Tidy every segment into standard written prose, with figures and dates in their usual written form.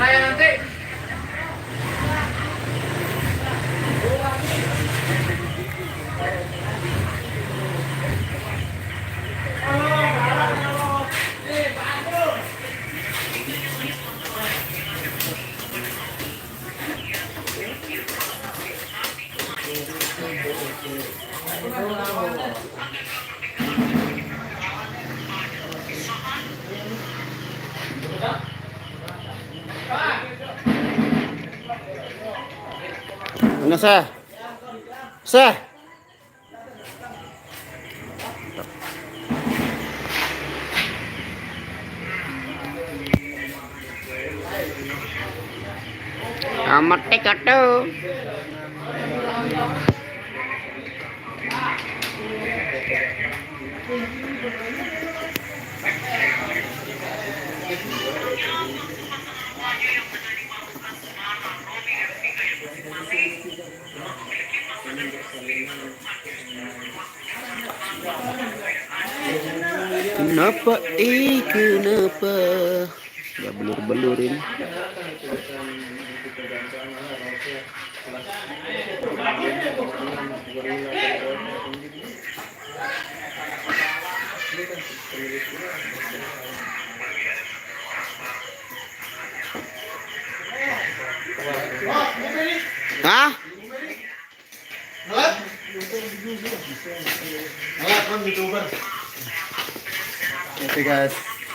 saya nanti. Ano sa? Sa? Amat tekat tuh. Kenapa? Kenapa? Ya belur-belurin. Hah? Oke guys.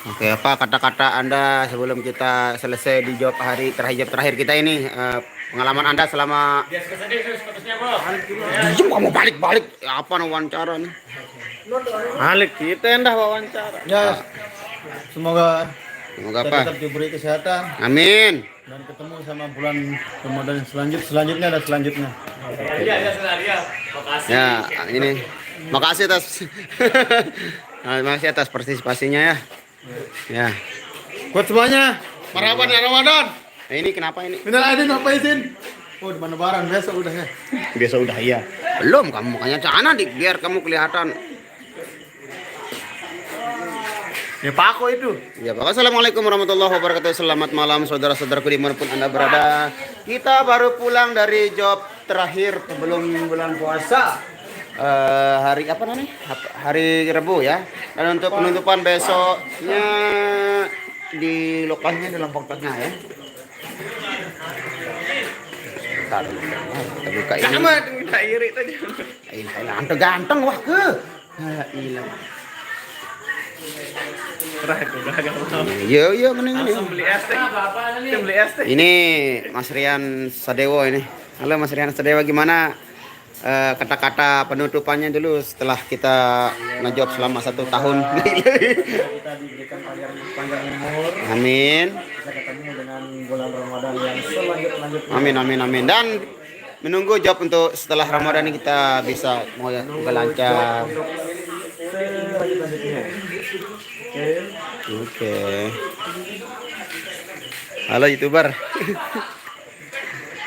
Oke, apa kata-kata Anda sebelum kita selesai di job hari terakhir kita ini? Pengalaman Anda selama Diam kamu balik-balik. Apa wawancara nih? Balik kita yang dah wawancara. Ya. Semoga Semoga kita apa? tetap diberi kesehatan Amin. dan ketemu sama bulan Ramadan selanjutnya dan selanjutnya. Ya, ini makasih atas makasih atas partisipasinya ya. Ya. Buat semuanya, marhaban ya Ramadan. Nah, ini kenapa ini? Minal aidin apa izin? Oh, di Lebaran besok udah ya. Biasa udah iya. Belum kamu makanya sana biar kamu kelihatan. Ya Pako itu. Ya, Pak. Assalamualaikum warahmatullahi wabarakatuh. Selamat malam saudara-saudaraku dimanapun Anda berada. Kita baru pulang dari job terakhir sebelum bulan puasa. Hari apa namanya? Hari Rabu ya. Dan untuk penutupan besoknya di lokasinya di Lombok Tengah ya. Bentar, kita buka ini. Sama minta iri tadi. Ini ganteng wah ke. Hilang. Yo mending ini. Beli es teh. Beli es teh. Ini Mas Rian Sadewo ini. Halo Mas Rian Sadewo, gimana kata-kata penutupannya dulu setelah kita ngejob selama 1 tahun? Kita diberikan panjang umur. Amin. Kita ketemu dengan bulan Ramadan yang selanjutnya. Amin. Dan menunggu job untuk setelah Ramadan ini kita bisa moga lancar. Selanjutnya. Oke. Halo YouTuber.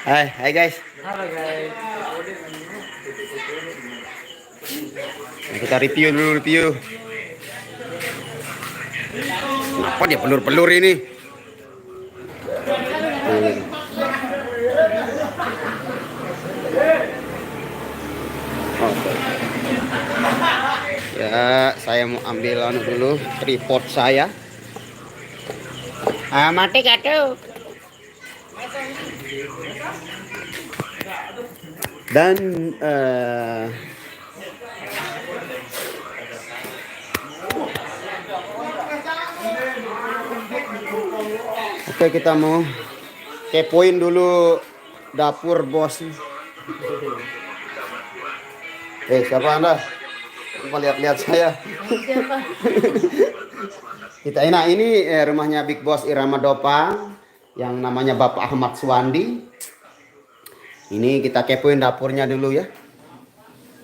Hai guys. Halo guys. Nah, kita review. Kenapa dia pelur-pelur ini? Ya, saya mau ambil dulu tripod saya. Mati katu. Dan oke, kita mau kepoin dulu dapur bos. Siapa Anda? Coba lihat-lihat saya. Kita ini rumahnya Big Boss Irama Dopang yang namanya Bapak Ahmad Suwandi. Ini kita kepoin dapurnya dulu ya.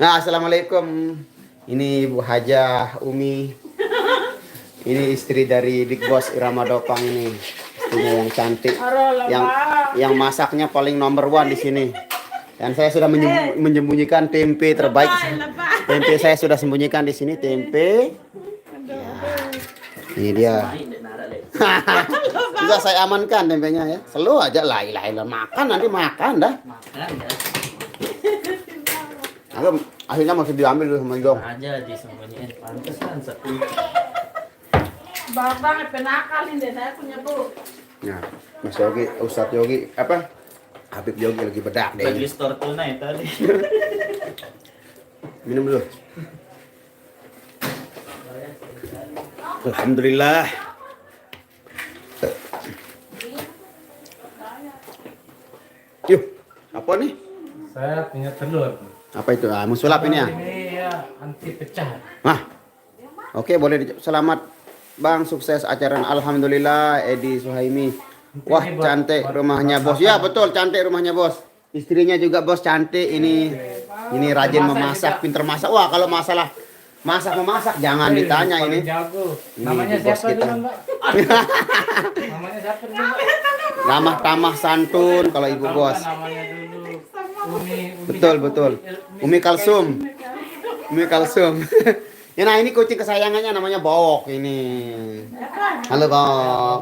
Nah, assalamualaikum. Ini Bu Hajah Umi. Ini istri dari Big Boss Irama Dopang ini. Istrinya yang cantik. Yang masaknya paling nomor 1 di sini. Dan saya sudah menyembunyikan tempe terbaik. Tempe saya sudah sembunyikan di sini, tempe. Ya. Ini dia. Bisa saya amankan tempenya ya. Selalu aja la ilaha illallah makan nanti makan dah. Makan ya. Akhirnya masih diambil dulu sama Jong. Aja disembunyiin pantesan satu. Babang penakalin deh saya punya bu. Nah, Mas Yogi, Ustadz Yogi, apa? Habib Yogi lagi bedak deh. Lagi store tunai tadi. Minum dulu. Alhamdulillah. Yuk, apa nih? Saya punya telur. Apa itu? Ah, mau sulap ini ya? Ini ya anti pecah. Nah, oke boleh. Selamat Bang, sukses acara. Alhamdulillah, Edi Suhaimi. Wah, cantik rumahnya bos. Ya betul, cantik rumahnya bos. Istrinya juga bos cantik. Ini rajin memasak, pinter masak. Wah, kalau masalah memasak jangan ditanya Paling ini. jago. Ini Namanya bos siapa kita. dulu, Mbak? Namanya siapa dulu, Mbak? Ramah tamah santun kalau ibu Tahu bos. kan namanya dulu. Umi Betul. Umi Kalsum. Umi Kalsum. Ya, nah ini kucing kesayangannya namanya Bok ini. Halo Bok.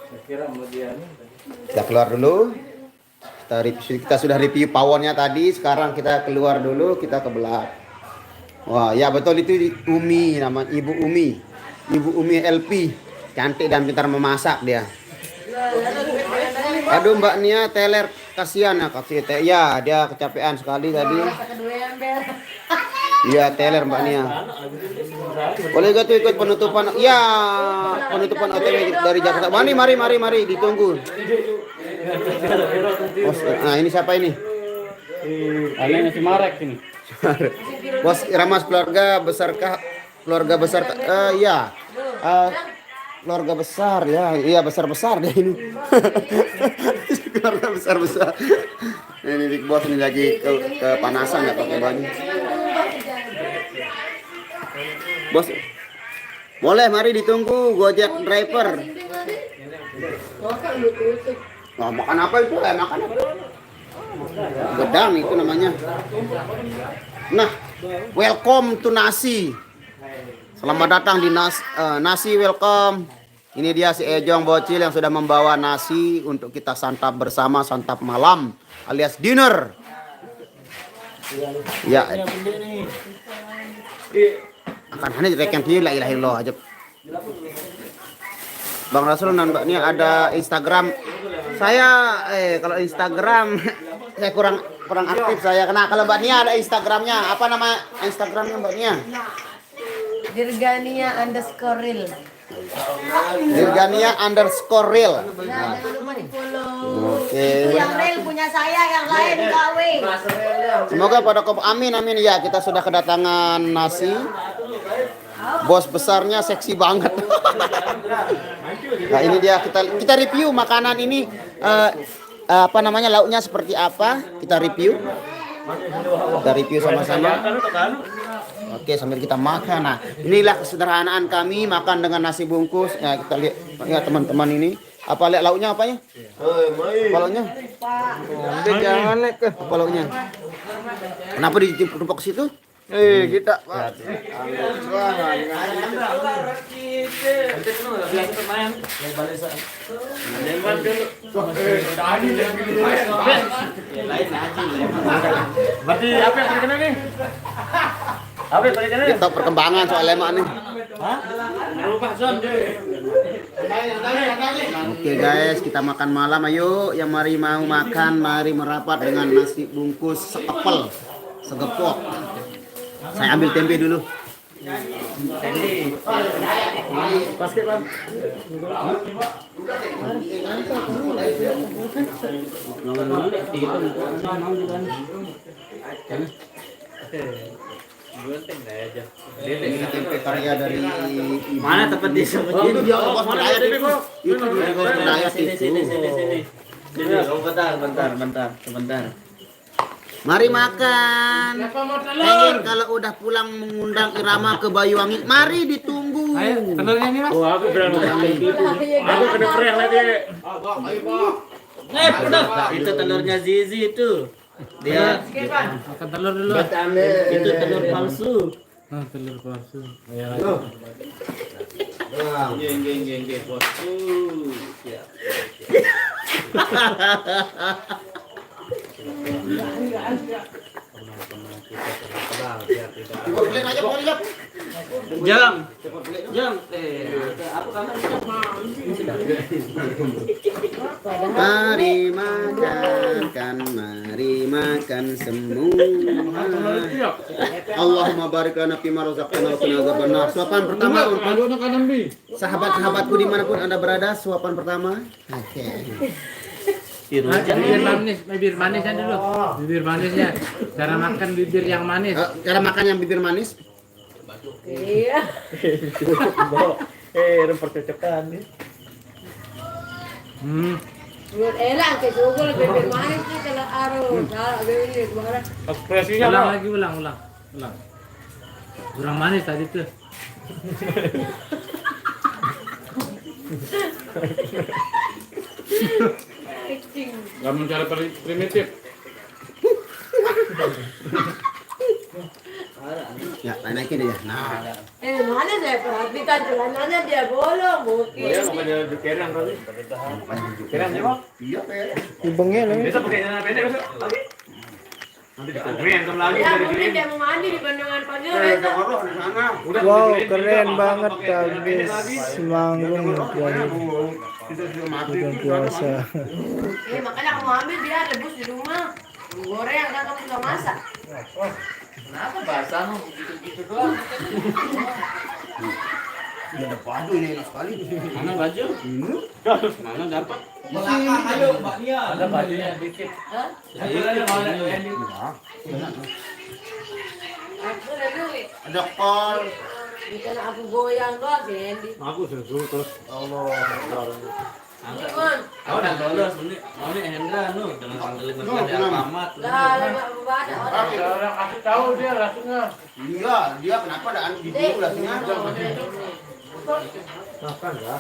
Saya kira mau dia nih. Kita keluar dulu. Kita sudah review powernya tadi. Sekarang kita keluar dulu. Kita ke belakang. Wah, ya betul itu Umi, nama Ibu Umi. Ibu Umi LP. Cantik dan pintar memasak dia. Aduh Mbak Nia teler kasihan ya kasih teh. Ya, dia kecapean sekali tadi. Iya, teler Mbak Nia. Boleh gak tuh ikut penutupan? Ya, penutupan OTW dari Jakarta. Mari ditunggu. Nah, ini siapa ini? Alenya si Marek ini. Bos Iramas keluarga besarkah? Keluarga besar ya. Keluarga besar ya. Iya, besar deh ini. Keluarga besar. Ini Big Boss ini lagi kepanasan nggak pakai baju. Bos, boleh mari ditunggu Gojek driver. Nah, makan apa itu? Makan apa? Gedang itu namanya. Nah, welcome to nasi. Selamat datang di nasi welcome. Ini dia si Ejong bocil yang sudah membawa nasi untuk kita santap bersama, santap malam alias dinner. Ya. Akan hanya direkam dia la ilaha illallah aja. Bang Rasul dan Mbak Nia ada Instagram. Saya kalau Instagram saya kurang aktif saya. Karena kalau Mbak Nia ada Instagramnya. Apa nama Instagramnya Mbak Nia? Dirgania_real. Dirgania_real. Nah, jangan lupa di follow. Oke. Yang real punya saya, yang lain gawe. Semoga pada amin ya, kita sudah kedatangan nasi. Bos besarnya seksi banget. Nah, ini dia kita review makanan ini apa namanya lauknya seperti apa? Kita review sama-sama. Oke, sambil kita makan. Nah, inilah kesederhanaan kami makan dengan nasi bungkus. Ya, kita lihat ya teman-teman ini. Apa lihat lauknya apanya? Lauknya? Jangan lihat ke lauknya. Kenapa ditumpuk ke situ? Kita Pak. Berarti apa yang terkena nih? Apa yang terkena? Kita perkembangan soal lemak nih. Berubah Son. Oke guys, kita makan malam ayo. Yang mari mau makan, mari merapat dengan nasi bungkus sekepel, segepok. Saya ambil tempe dulu. Basket Bang. Ini tempe karya dari Mana tempat disembunyiin? itu dia bos Pendayat itu. Itu dia bos Pendayat Sini. itu. Sebentar. Mari makan. Pengen kalau udah pulang mengundang Irama ke Bayuwangi, mari ditunggu. Ayo, telurnya ini Mas. Oh, aku berani gitu. Aku kena prank lagi. Udah. Itu telurnya Zizi itu. Dia Makan telur dulu. itu telur palsu. Telur palsu. Ya. Nggih, Bos. Siap. Jam. Apa kamu? Mari makan semua. Allahumma barik lana fima razaqtana wa qina adzabannar. Suapan pertama untuk sahabat-sahabatku dimanapun Anda berada, suapan pertama. Oke. Bibir manis, bibir manisnya dulu. Bibir manisnya. Cara makan bibir yang manis. Cara makan yang bibir manis. Iya. Percocokan nih. Buat elang ke sugul bibir manis nih kalau aru. Salah bibir kemana? Ekspresinya ulang lagi, ulang. Kurang manis tadi tuh. Kamu cara primitif. Ya, naikin aja. Nah, Mana saya perhatikan celananya dia bolong, mungkin. Kerang kali. Kerang ya, Bang? iya Pak. Bisa pakai celana pendek besok lagi. Nanti dikeren kamu lagi Ya dari mungkin green. dia mau mandi di bandungan pagi. Orang di sana. Udah Wow, di green, keren juga, banget pakai celana pendek habis lagi. manggung jadi Itu sudah mati. bulan puasa. Makanya kamu ambil dia rebus di rumah. Goreng kan kamu sudah masak. Kenapa basah mau gitu-gitu doang? Ada padu ini enak sekali. Mana baju? Mana dapat? Belakang ayo Mbak Nia. Ada bajunya dikit. Hah? Ada mana yang Aku udah duit. Ada kol. Bukan aku goyang doang sih, Andy. Aku suruh terus. Gimana? Kau udah lolos ini. Mau nih Hendra nu dengan panggilin ada Alfamart. Lah, lama ada orang. Orang kasih tahu dia langsungnya. Iya, dia kenapa ada anu di dulu lah sini. Makan ya.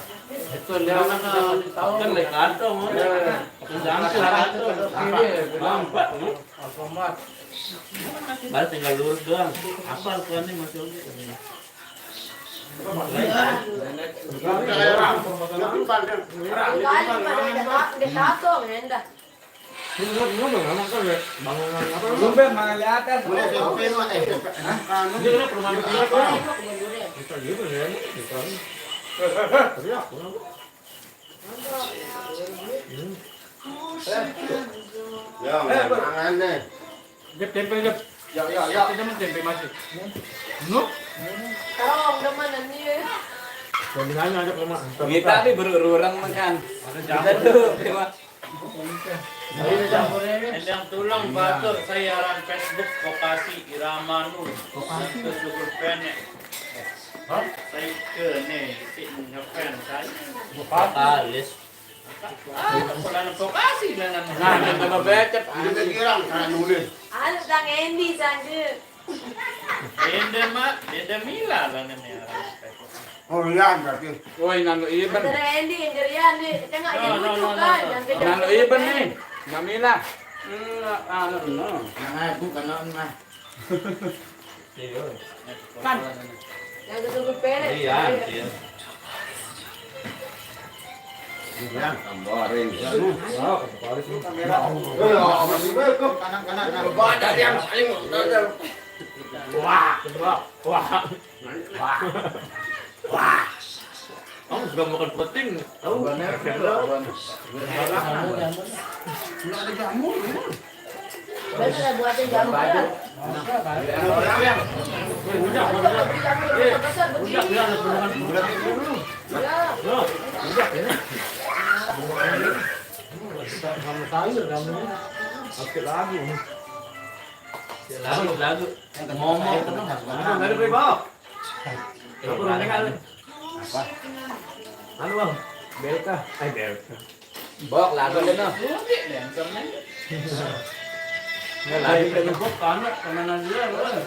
Itu dia kasih tahu kan lek kantong. Jangan kantong. Lambat. Alfamart. Baru tinggal lurus doang. Apa tuan nih masih oke. Kali pada ada katong, Enda. Lumben mana lihat Boleh SMP mah anu. Ini kan perumahan kita. Ya, mangan deh. Gep tempe gep. Ya. Kita mau tempe masih. Nu? Tarong naman nih. Pembinanya ada rumah. Kita nih berurang makan. Ada Kita campur. tuh dewa. Ada campurnya ini. Endang tulang batur sayaran Facebook Kokasi Irama Nur. Kokasi ke Sugur Penek. Hah? Saya ke nih si ngefan saya. Kalis. Pelan Kokasi dengan Nah, yang coba becet. Ini kirang cara nulis. Anu sang Andy sange. Denda Mila lah nih orang. Oh iya, berarti. Woi, nano iban. Antara Andy yang jerian nih, tengok yang lucu kan, yang beda. Nano iban nih. Namila. Nah, aku kena mah. Kan. Yang kesebut penek. Iya, iya. Ya, gambarin. Oh, kembali sih. Kanan-kanan. Ada yang saling Wah. kamu juga makan puting. Tahu? Berarti lah buatin jamu ya. Kamu sayur kamu. Oke lagi. Lagu. Ngomong. Dari pribadi. Aku nanti kali. Apa? Anu bang, belka. Belka. Bok lagu deh no. Nggak lagi Lagi kebuk kanak kemana dia loh.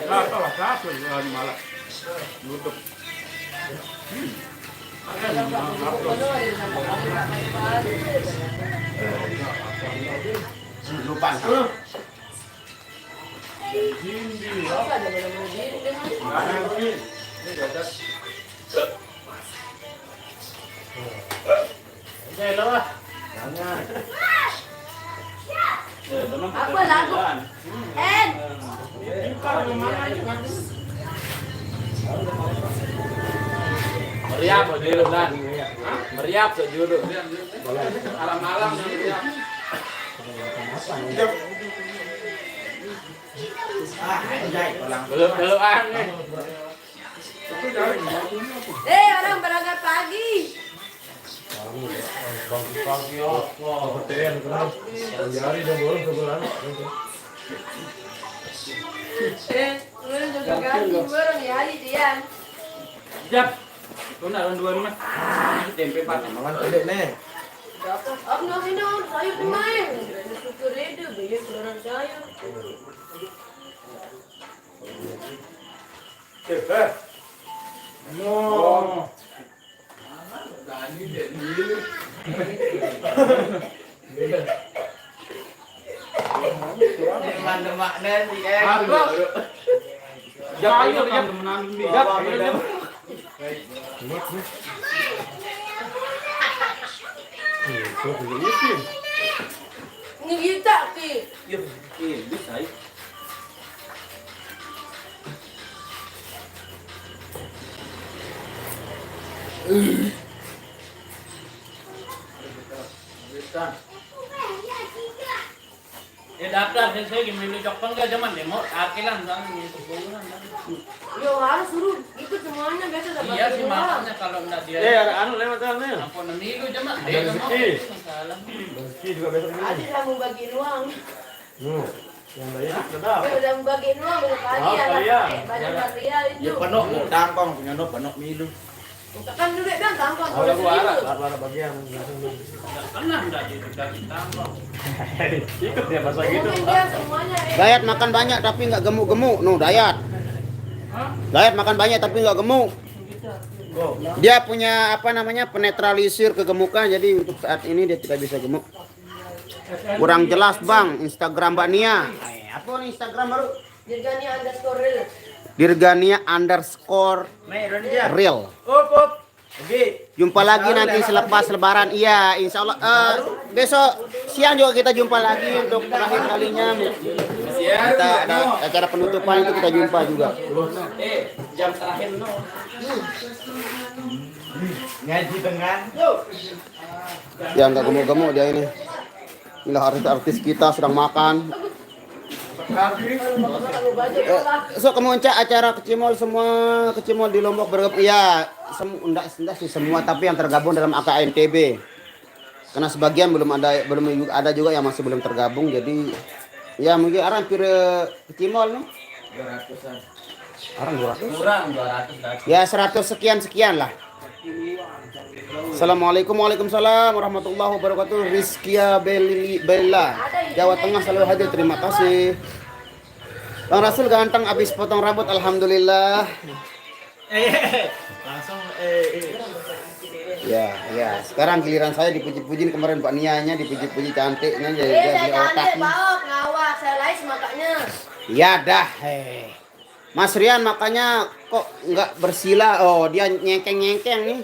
Apa lah satu malah. Nutup. Lupa. Masa ada mana-mana diri dengan apa lagu? En. Meriap aja dulu kan. Meriap aja dulu. Malam-malam meriap. Belum-beluan nih. Orang berangkat pagi. Kemudian juga ganti bareng ya dia. Jap. Kau nak dua ni mah. Tempe pakai makan pedek nih. Aku nak minum sayur kemarin. Syukur itu biar keluaran sayur. No. Demak nanti Ni kita ki. Daftar saya gimana cokpan ke zaman demo akilan kan itu bulan. Yo harus suruh ikut semuanya biasa dapat. Iya sih makanya kalau enggak dia. anu lewat sana. Ampun minggu zaman dia masalah. Rezeki juga besok ini. Adik dah mau bagi uang. Yang bayar sedap. Dia udah mau bagi uang besok pagi Oh, ada iya. banyak material itu. Ya penuh tangkong punya no penuh milu. Kan dulu bilang gampang Oh, kalau aku arah, itu. arah bagian langsung. Pernah enggak jadi daging tambang. Ikut ya pas gitu. Mungkin dia semuanya Dayat makan banyak tapi nggak gemuk-gemuk. No, Dayat. Dayat makan banyak tapi nggak gemuk. Dia punya apa namanya penetralisir kegemukan, jadi untuk saat ini dia tidak bisa gemuk. Kurang jelas bang, Instagram Mbak Nia. Apa nih Instagram baru? Dirgani underscore real. Dirgania underscore real. Up. Oke. Jumpa lagi nanti selepas lebaran. Iya, insya Allah. Besok siang juga kita jumpa lagi untuk terakhir kalinya. Kita ada acara penutupan itu kita jumpa juga. Jam terakhir no. Ngaji tengah. Yang nggak gemuk-gemuk dia ini. Inilah artis-artis kita sedang makan. So kamu cak acara kecimol semua kecimol di Lombok bergabung ya enggak sih semua tapi yang tergabung dalam AKNTB karena sebagian belum ada juga yang masih belum tergabung jadi ya mungkin arang hampir kecimol nih 200-an. arang 200 Kurang 200 ya 100 sekian lah. Assalamualaikum waalaikumsalam warahmatullahi wabarakatuh. Rizkia Bella Jawa Tengah selalu hadir, terima kasih. Bang Rasul ganteng abis potong rambut, alhamdulillah. Langsung Ya. Sekarang giliran saya dipuji-puji kemarin Pak Nianya dipuji-puji cantiknya jadi Saya beli cantik otaknya. bawa ngawak saya lais makanya. Ya dah. Mas Rian makanya kok nggak bersila? Oh dia nyengkeng nih.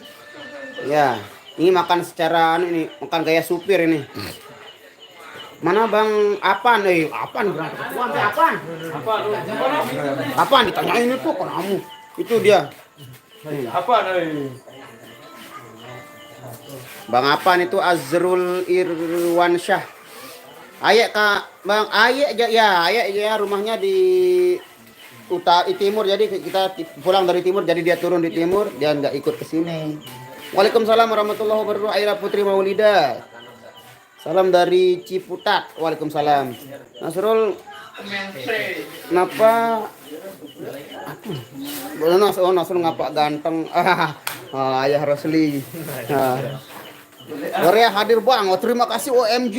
Ya, ini makan secara ini makan gaya supir ini. Mana Bang Apan? Apan berangkat ketuaan Apan. Apan ditanyain itu ke kamu. Itu dia. apa Bang Apan itu Azrul Irwansyah. Ayek Kak, Bang Ayek ya rumahnya di timur, jadi kita pulang dari timur jadi dia turun di timur, dia nggak ikut ke sini. Waalaikumsalam warahmatullahi wabarakatuh. Aira Putri Maulida. Salam dari Ciputat. Waalaikumsalam. Nasrul kenapa? Nasrul ngapa ganteng? Ayah Rosli. Korea hadir Bang. Terima kasih OMG.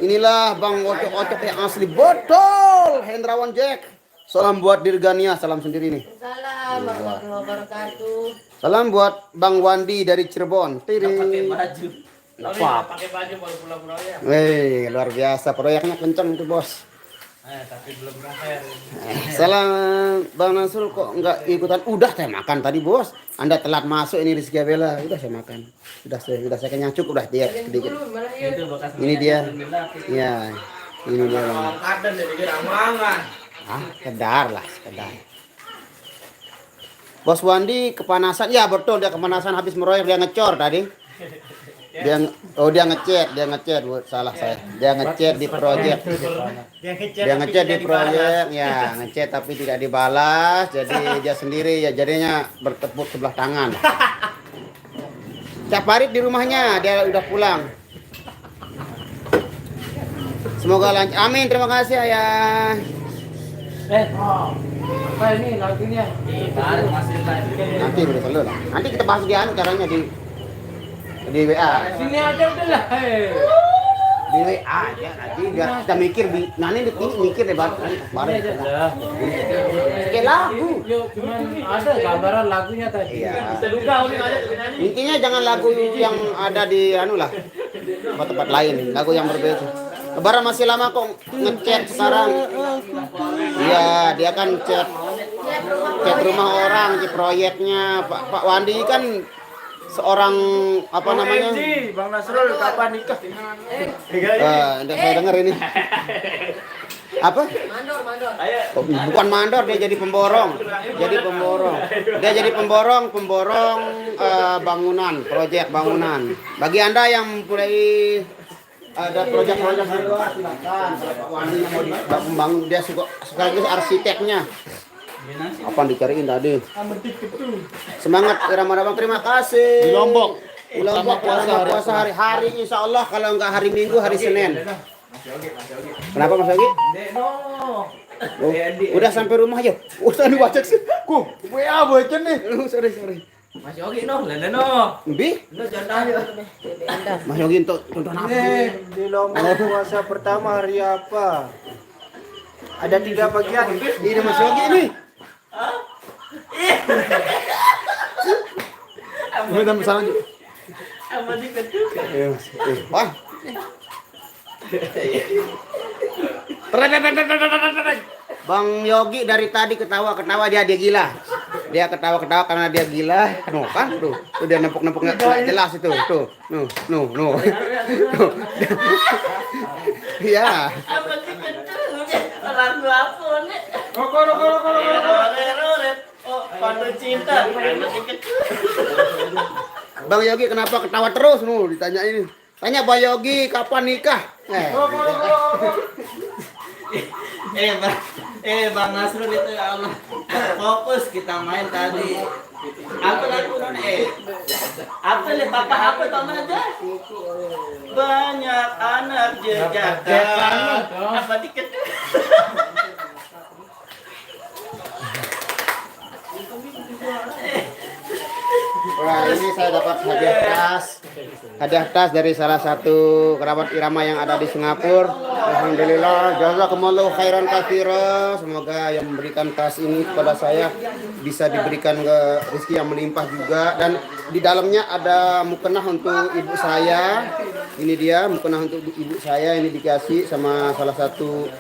Inilah Bang ocok-ocok yang asli. Betul. Hendrawan Jack. Salam buat Dirgania, salam sendiri nih. Salam warahmatullahi wabarakatuh. Salam buat Bang Wandi dari Cirebon. pakai baju. Apa? Pakai baju baru pulang ya. Luar biasa, proyeknya kencang itu bos. Tapi belum berakhir. Salam Bang Nasrul kok nggak ikutan? Udah saya makan tadi bos. Anda telat masuk ini Rizky Abela. Udah saya makan. Sudah saya kenyang cukup udah dia sedikit. Itu bekas Ini dia. Ya, ini dia. Bang. Ada dari mangan. Ah, sekedar lah, sekedar. Bos Wandi kepanasan. Ya betul dia kepanasan habis meroyok dia ngecor tadi. Dia ngechat, salah saya. Dia ngechat di proyek. Dia ngechat di proyek, ya ngechat tapi tidak dibalas, jadi dia sendiri ya jadinya bertepuk sebelah tangan. Tiap hari di rumahnya dia udah pulang. Semoga lancar. Amin, terima kasih ayah. Apa ini lagunya? Nanti udah selesai lah. Nanti kita bahas dia caranya di WA. Sini aja udah lah. Di WA aja nanti biar kita mikir nanti mikir deh bareng. Oke lagu. Yuk, cuman ada gambaran lagunya tadi. Iya. Bisa duga Uli ada nyanyi. Intinya jangan lagu yang ada di tempat lain, lagu yang berbeda. Lebaran masih lama kok ngechat sekarang. Iya, dia kan chat rumah orang di proyeknya. Pak Wandi kan seorang apa namanya? Bang Nasrul kapan nikah? Saya dengar ini. Apa? Mandor. Oh, bukan mandor, dia jadi pemborong. Dia jadi pemborong bangunan, proyek bangunan. Bagi Anda yang mulai ada proyek-proyek di luar silakan. Pak Wandi yang mau membangun, dia sekaligus arsiteknya. Apa dicariin tadi? Semangat Ramadan, terima kasih. Di Lombok. Puasa hari insya Allah, kalau enggak hari Minggu, hari Senin. Kenapa Mas Yogi? Oh, udah sampai rumah aja. Udah dibaca sih. WA bocor nih. Sorry. Mas Yogi leno. Bi? Mas Yogi tonton apa? Di Lombok puasa pertama hari apa? Ada 3 bagian. Ini Mas Yogi ini. Kita bersama juga. Wah. Bang Yogi dari tadi ketawa dia gila. Dia ketawa karena dia gila. Kan tuh dia nempuk nggak jelas itu. Tuh. No. Iya. Bang Yogi kenapa ketawa terus? Ditanya ini. Tanya Bang Yogi kapan nikah? Bang Nasrul itu ya Allah. Fokus kita main tadi. Apa lagu apa le papa apa tahu aja? Banyak anak jejaka. Apa dikit? Wah, ini saya dapat hadiah tas dari salah satu kerabat Irama yang ada di Singapura. Alhamdulillah, jazakumullahu khairan katsira. Semoga yang memberikan tas ini kepada saya bisa diberikan ke rezeki yang melimpah juga, dan di dalamnya ada mukena untuk ibu saya. Ini dia mukena untuk ibu saya, ini dikasih sama salah satu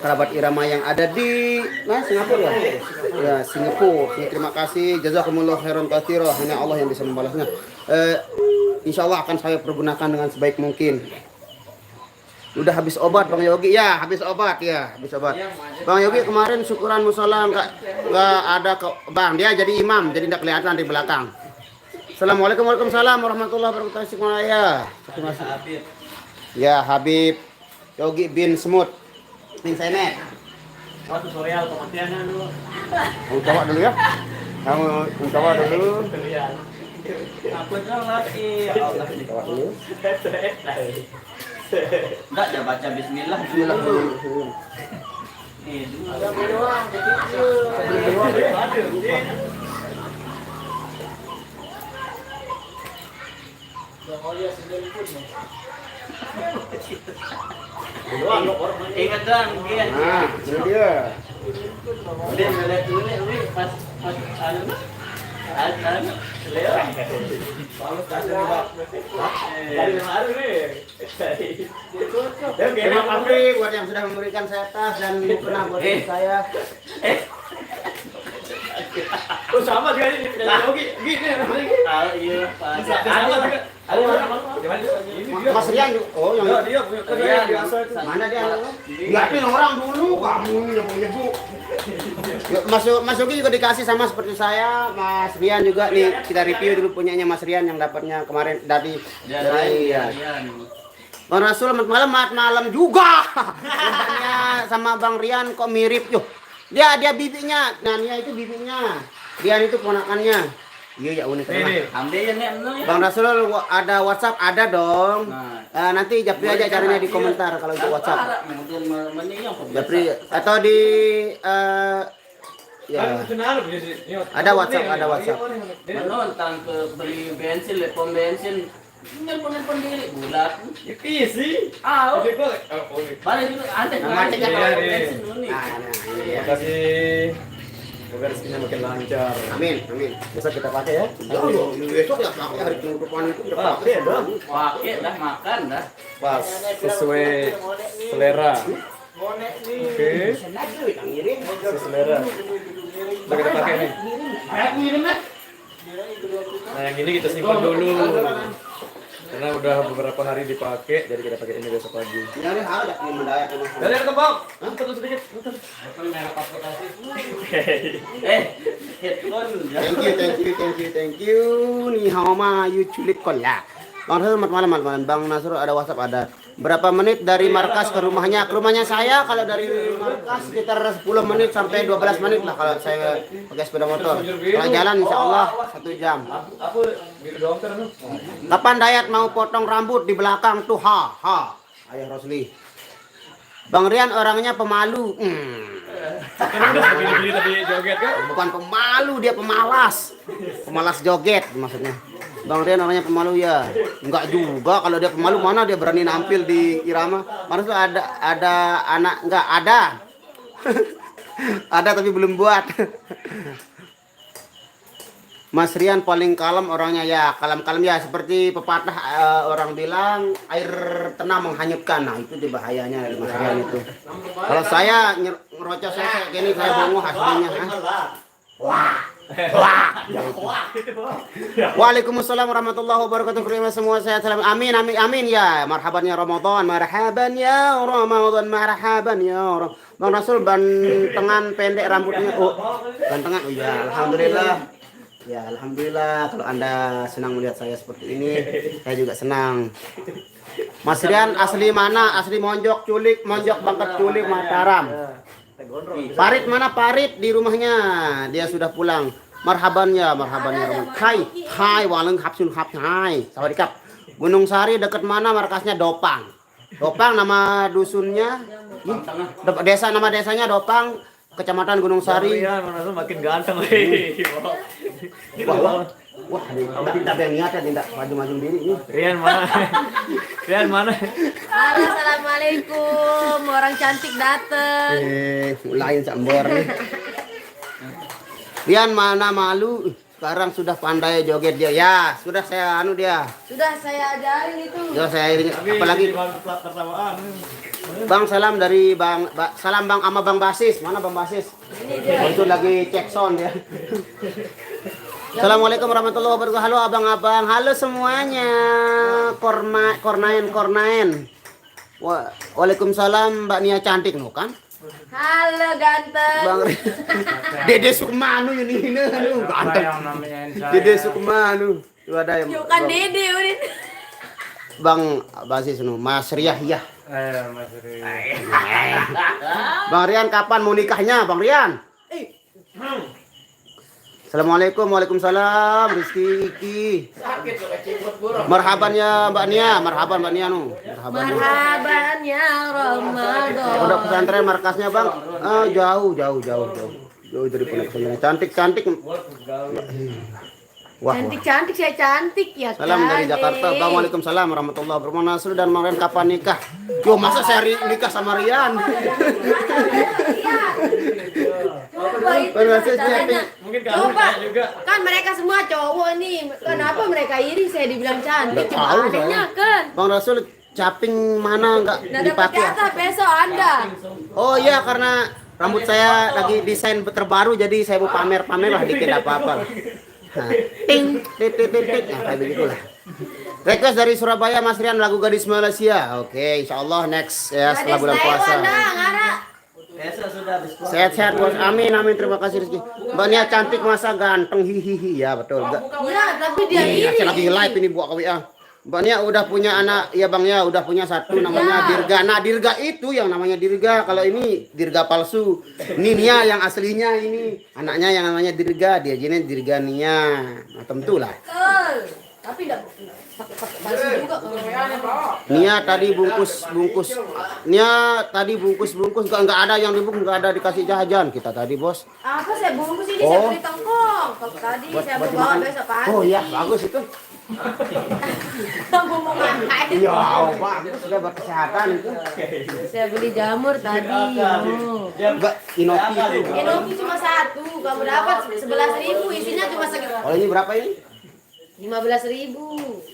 kerabat Irama yang ada di Singapura ya. Ya, Singapura. Terima kasih. Jazakumullah khairan katsira. Hanya Allah yang bisa membalasnya. Insya Allah akan saya pergunakan dengan sebaik mungkin. Udah habis obat Bang Yogi? Ya, habis obat. Bang Yogi kemarin syukuran musola enggak ada Bang. Dia jadi imam, jadi enggak kelihatan di belakang. Assalamualaikum warahmatullahi wabarakatuh. Terima kasih. Ya, Habib Yogi bin Semut. Ning Senet. Waktu Soreal kematiannya dulu. Kamu coba dulu ya. Kamu coba dulu. Aku dong lagi. Ya Allah. Coba dulu. Enggak ya baca bismillah. Bismillah dulu. Ingat dong, Gian. Nah, ini dia. Dia ngeliat dulu nih, pas anu. Leo. Dari baru nih. Terima kasih buat yang sudah memberikan saya tas dan pernah buat saya. Oh sama juga ini. Gini. Iya, Pak. Mas Rian, oh yang Dia punya mana dia? Lihatin orang dulu, kamu yang punya bu. Mas Yogi juga dikasih sama seperti saya, Mas Rian juga nih kita review dulu punyanya Mas Rian yang dapatnya kemarin dari Bang Rasul malam juga. Namanya sama Bang Rian kok mirip yuk. Dia bibinya, nah Nia itu bibinya, Rian itu ponakannya. Iya ya unik. Ambil ya nih, Bang Rasul ada WhatsApp ada dong. Nanti Japri aja caranya di komentar kalau itu WhatsApp. Japri atau di ya. Ada WhatsApp. Menonton ke beli bensin, pom bensin. Nelpon diri bulat. Ya sih. Balik dulu ada Mati kan bensin dulu nih. Terima kasih. Semoga rezekinya makin lancar. Amin. Besok kita pakai ya. Besok ya pakai hari penutupan itu udah Pakai dong. Pakai dah makan dah. Pas sesuai selera. Oke. Sesuai selera. Udah kita pakai nih. Nah yang ini kita simpan dulu. Karena udah beberapa hari dipakai, jadi kita pakai ini besok pagi. Ini ada yang mendayak ini. Dari kembang. Tutup sedikit. Headphone. Thank you. Ni hao ma yu culik kol ya. Bang Nasrul malam. Bang Nasrul ada WhatsApp ada. Berapa menit dari markas ke rumahnya? Ke rumahnya saya kalau dari markas sekitar 10 menit sampai 12 menit lah kalau saya pakai sepeda motor. Kalau jalan insya Allah 1 jam. Apa? Biru dokter tuh. Kapan Dayat mau potong rambut di belakang tuh? Ayah Rosli. Bang Rian orangnya pemalu. Kan udah beli tadi joget kan? Bukan pemalu, dia pemalas. Pemalas joget maksudnya. Bang Rian orangnya pemalu ya. Enggak juga, kalau dia pemalu mana dia berani nampil di Irama. Mana tuh ada anak enggak ada. Ada tapi belum buat. Mas Rian paling kalem orangnya ya, kalem-kalem ya seperti pepatah orang bilang air tenang menghanyutkan. Nah, itu dia bahayanya dari Mas Rian itu. Kalau saya ngerocos saya kayak gini saya bongo aslinya. Waalaikumsalam warahmatullahi wabarakatuh. Terima semua sehat salam. Amin ya. Marhaban ya Ramadan, marhaban ya Ramadan, marhaban ya Ramadan. Bang Rasul bantengan pendek rambutnya. Oh, bantengan. Oh ya, alhamdulillah. Ya, alhamdulillah kalau Anda senang melihat saya seperti ini, saya juga senang. Mas Rian asli mana? Asli Monjok Bangkat Culik Mataram. Parit mana Parit di rumahnya? Dia sudah pulang. Marhaban ya. Hai, waleng kapsul hap hai. Sawadikap. Gunung Sari dekat mana markasnya? Dopang nama dusunnya. Desa nama desanya Dopang, Kecamatan Gunung Sari. Iya, mana makin ganteng. Wah, tidak ada niat ya, tidak maju diri ini. Rian mana? Halo, assalamualaikum, orang cantik dateng. Lain sambor nih. Rian mana malu? Sekarang sudah pandai joget dia. Ya, sudah saya dia. Sudah saya ajarin itu. Ya saya apalagi Bang salam dari salam Bang sama Bang Basis. Mana Bang Basis? Oh, itu lagi cek sound ya. Assalamualaikum warahmatullahi wabarakatuh. Halo abang-abang. Halo semuanya. Kornaen. Waalaikumsalam Mbak Nia cantik no kan? Halo ganteng. Bang Dede Sukmanu ini ganteng. Dede Sukmanu. Itu ada yang Yuk kan Dede udah. Bang Basis no, Mas Riah ya. Mas Rian. Bang Rian kapan mau nikahnya, Bang Rian? Assalamualaikum, waalaikumsalam, Rizky Iki. Marhaban ya Mbak Nia, marhaban Mbak Nia nu. Marhaban ya Ramadan. Udah pesantren markasnya Bang? Jauh dari pondok pesantren. Cantik. Wah, Cantik-cantik saya cantik ya kan. salam dari Jakarta. Waalaikumsalam warahmatullahi wabarakatuh. Nasrul dan Marian kapan nikah? Yo, masa saya nikah sama Rian? Coba itu Maksudnya, masalahnya. Mungkin kamu Coba. tanya juga. Kan mereka semua cowok nih. Kenapa mereka iri saya dibilang cantik? Nggak Cuma tahu adanya saya. kan. Bang Rasul caping mana nggak Nah dapat dipakai? jatah besok Anda. Oh iya, karena rambut saya lagi desain terbaru jadi saya mau pamer-pamer lah dikit apa-apa. Nah, ting, titik, nah, kayak begitulah. Request dari Surabaya Mas Rian lagu Gadis Malaysia. Oke, insya Allah next ya setelah bulan puasa. Anda ngarah. Biasa sudah habis puasa. Sehat-sehat bos, amin amin terima kasih Rizky. Mbak Nia cantik masa ganteng hihihi ya betul. Iya, tapi dia Iya, iri. saya lagi live ini buat KWA. Mbak Nia udah punya anak, ya Bang ya, udah punya satu namanya Dirga. Nah, Dirga itu yang namanya Dirga. Kalau ini Dirga palsu. Ini Nia yang aslinya ini. Anaknya yang namanya Dirga, dia jenis Dirga Nia. Nah, tentulah. Betul. Tapi enggak pakai palsu juga kalau Nia tadi bungkus. Nia tadi bungkus enggak ada yang dibungkus, enggak ada dikasih jajan kita tadi, Bos. apa saya bungkus ini Oh. saya beli tongkong. Kalau tadi saya mau bawa besok pagi. Oh iya, bagus itu. Kamu mau ngapain? Iya, bagus sudah buat kesehatan itu. Saya beli jamur tadi. Oh. Enggak inoki itu. Inoki cuma satu, kamu dapat 11.000, isinya cuma segitu. Oh, ini berapa ini? 15.000.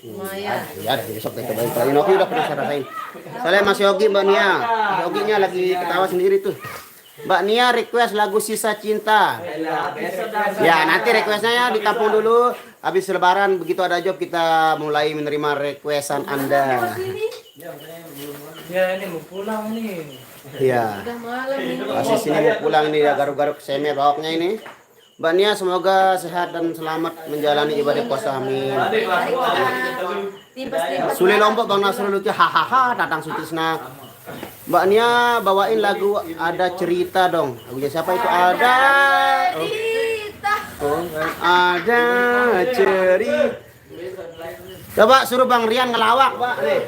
Lumayan. Ya, besok kita cobain. Kalau inoki udah pernah saya rasain. Soalnya Mas Yogi, Mbak Nia. Mas Yoginya lagi ketawa sendiri tuh. Mbak Nia request lagu Sisa Cinta. Ya, nanti requestnya ya ditampung dulu. Habis lebaran begitu ada job kita mulai menerima requestan Anda. Ya ini mau pulang nih. Iya. Udah malam ini. Asis ini mau pulang ini ya garuk-garuk semer bawaknya ini. Mbak Nia semoga sehat dan selamat menjalani ibadah puasa amin. Tipes-tipes. Sule Lombok Bang Nasrul lucu hahaha Tatang Sutisna. Mbak Nia bawain lagu Ada Cerita dong. Lagunya siapa itu? Ada Cerita. Ada cerita. Coba suruh Bang Rian ngelawak, Pak. Nih.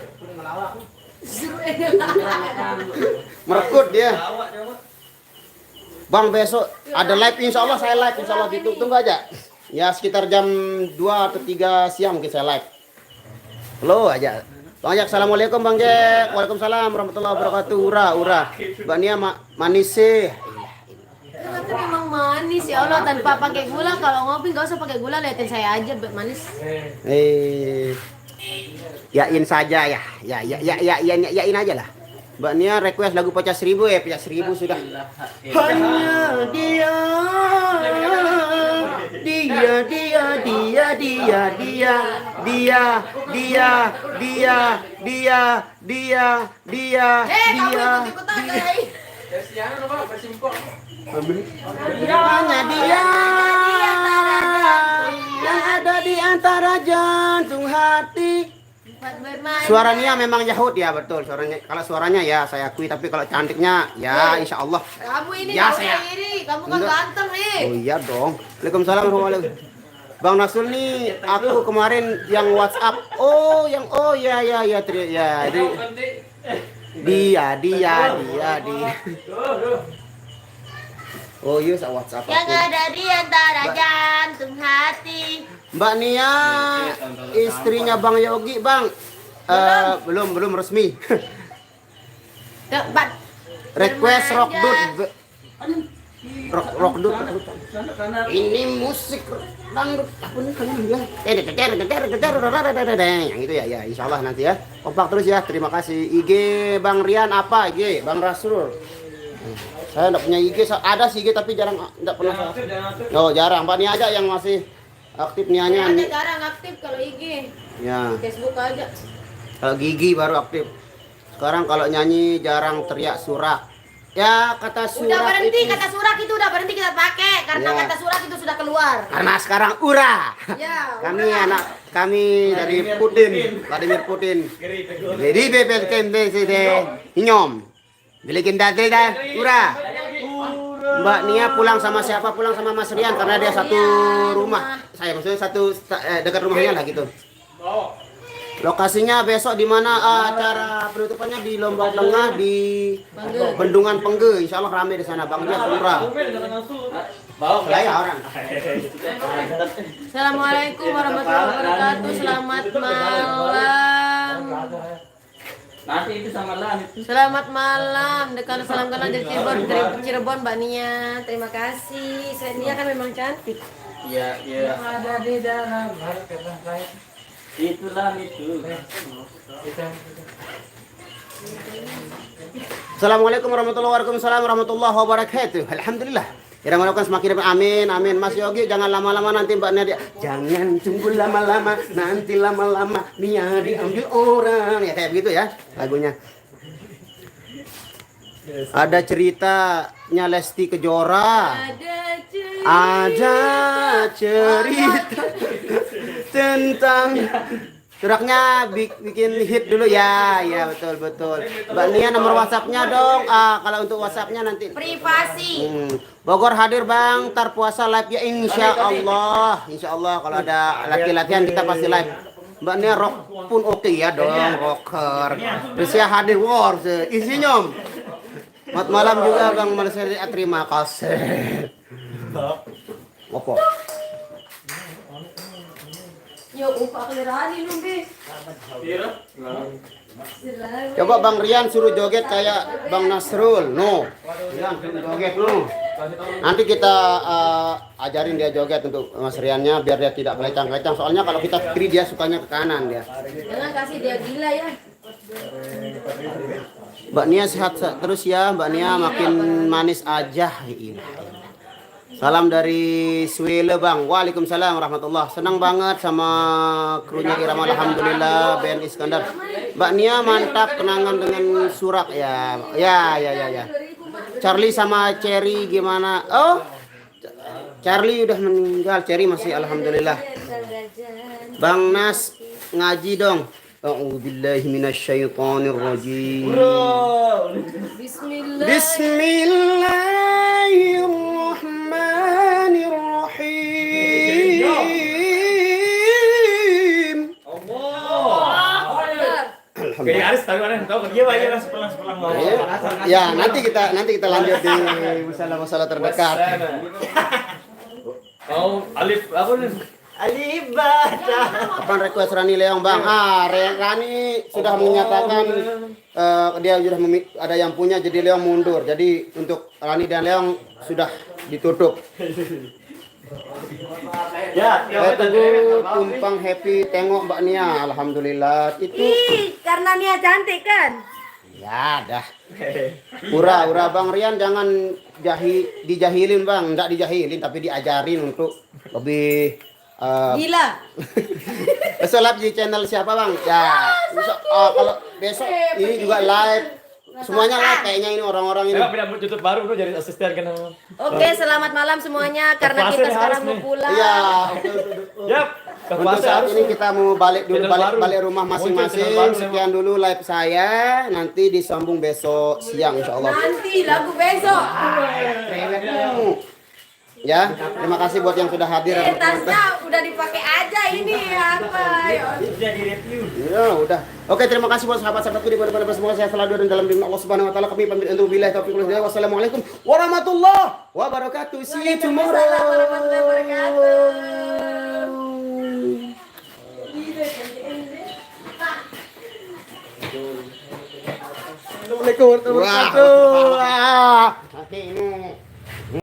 Merekut dia. Bang besok ada live insya Allah saya live insya Allah tunggu aja. Ya sekitar jam 2 atau 3 siang mungkin saya live. Halo aja. Bang Jack, assalamualaikum Bang Jack. Waalaikumsalam warahmatullahi wabarakatuh. Ura. Mbak Nia manis sih. Ternyata memang manis ya Allah tanpa pakai gula. Kalau ngopi nggak usah pakai gula, liatin saya aja manis. Yain saja ya. Yain aja lah. Mbak Nia request lagu Pecah 1000 ya, Pecah 1000 sudah. Hanya dia. Kamu ikut-ikutan kali. Hanya dia yang ada di antara jantung hati. Suara Nia memang Yahud ya betul suaranya. Kalau suaranya ya saya akui, tapi kalau cantiknya ya insya Allah. Kamu ini Ya, nggak usah saya- iri, kamu kan Enggak. ganteng nih. Oh iya dong. Waalaikumsalam warahmatullahi wabarakatuh. Bang Nasul nih aku kemarin yang WhatsApp. Oh ya dia. Oh iya WhatsApp Yang aku. ada di antara jantung hati. Mbak Nia istrinya Bang Yogi Bang. Belum resmi. Debat. Request rock Remaja. dut. Rock dut. Ini musik dangdut. Apa nih kalian ya? Yang itu ya insyaallah nanti ya. Kompak terus ya. Terima kasih. IG Bang Rian apa IG? Bang Rasul. Saya enggak punya IG, ada sih IG tapi jarang enggak pernah. Oh, jarang. Mbak Nia aja yang masih aktif nianya. Saya jarang aktif kalau IG. Ya. Facebook aja. Kalau Gigi baru aktif. Sekarang kalau nyanyi jarang teriak surak. Ya kata surak Udah berhenti, itu. kata surak itu udah berhenti kita pakai karena Ya. kata surak itu sudah keluar. Karena sekarang ura. Ya. Kami anak kami dari Putin, Vladimir Putin. Jadi BPKMBCD Inyom. Bilikin dadel dah, ura. Mbak Nia pulang sama siapa? Pulang sama Mas Rian karena dia satu rumah. Saya maksudnya satu dekat rumahnya lah gitu. Lokasinya besok di mana acara penutupannya di Lombok Tengah di Bendungan Pengge. Insya Allah ramai di sana. Bang Dia Pura. Mau Saya orang. Assalamualaikum warahmatullahi wabarakatuh. Selamat malam. Nanti itu sama lah itu. Selamat malam. Dekan salam kenal dari Cirebon, Mbak Nia. Terima kasih. Saya Nia kan memang cantik. Iya, iya. Ada di dalam hati saya. Itulah itu. Assalamualaikum warahmatullahi wabarakatuh. Alhamdulillah. Ya melakukan semakin amin amin. Mas Yogi jangan lama-lama nanti Mbak Nadia. Jangan tunggu lama-lama nanti lama-lama Nia diambil orang. Ya kayak begitu ya lagunya. Ada ceritanya Lesti Kejora. Ada cerita tentang Suraknya bikin hit dulu ya, ya betul. Mbak Nia nomor WhatsApp-nya dong. Kalau untuk WhatsApp-nya nanti. Privasi. Bogor hadir bang, tar puasa live ya insya Allah kalau ada latihan kita pasti live. Mbak Nia rock pun oke ya dong, rocker. Rusia hadir war, isinya. Selamat malam juga bang Marseli, terima kasih. Opo. Yo, upah kelirani numbi. Coba Bang Rian suruh joget kayak Bang Nasrul. No. Rian suruh joget no. Nanti kita ajarin dia joget untuk Mas Riannya biar dia tidak kelecang-kelecang. Soalnya kalau kita kiri dia sukanya ke kanan dia. Jangan kasih dia gila ya. Mbak Nia sehat terus ya. Mbak Nia makin manis aja. Salam dari Swile Bang. Waalaikumsalam warahmatullah. Senang banget sama krunya Irama, alhamdulillah. Ben Iskandar. Mbak Nia mantap kenangan dengan Surak ya. Ya. Charlie sama Cherry gimana? Oh, Charlie udah meninggal. Cherry masih alhamdulillah. Bang Nas ngaji dong. A'udzubillahi minasyaitonirrajim. Bismillahirrahmanirrahim. Kayak Aris tahu kan? Tahu kan? Iya, sepelang mau. Ya, nanti kita lanjut di masalah terdekat. Oh, Alif apa nih? Kapan request Rani Leong Bang? Rani sudah menyatakan dia sudah ada yang punya, jadi Leong mundur. Jadi untuk Rani dan Leong sudah ditutup. Saya tunggu tumpang happy tengok Mbak Nia. Alhamdulillah itu. Karena Nia cantik kan? Ya dah. Ura Bang Rian jangan dijahilin Bang, enggak dijahilin tapi diajarin untuk lebih Gila. besok live di channel siapa Bang? Ya, kalau besok ini juga live. Semuanya live kayaknya ini orang-orang ini. Saya pindah YouTube baru bro, jadi asisten kan. Oke, selamat malam semuanya karena kita sekarang mau pulang. Iya. Yap. Untuk saat ini kita mau balik dulu balik rumah masing-masing. Sekian dulu live saya. Nanti disambung besok siang insyaallah. Nanti lagu besok. Ya, terima kasih buat yang sudah hadir. Tasnya udah dipakai aja ini apa? Ya udah. Oke, terima kasih buat sahabat-sahabatku di mana-mana. Semoga saya selalu dan dalam lindungan Allah Subhanahu wa taala. Kami pamit undur billahi taufiq wal hidayah. Wassalamualaikum warahmatullahi wabarakatuh. See you tomorrow. Assalamualaikum warahmatullahi wabarakatuh.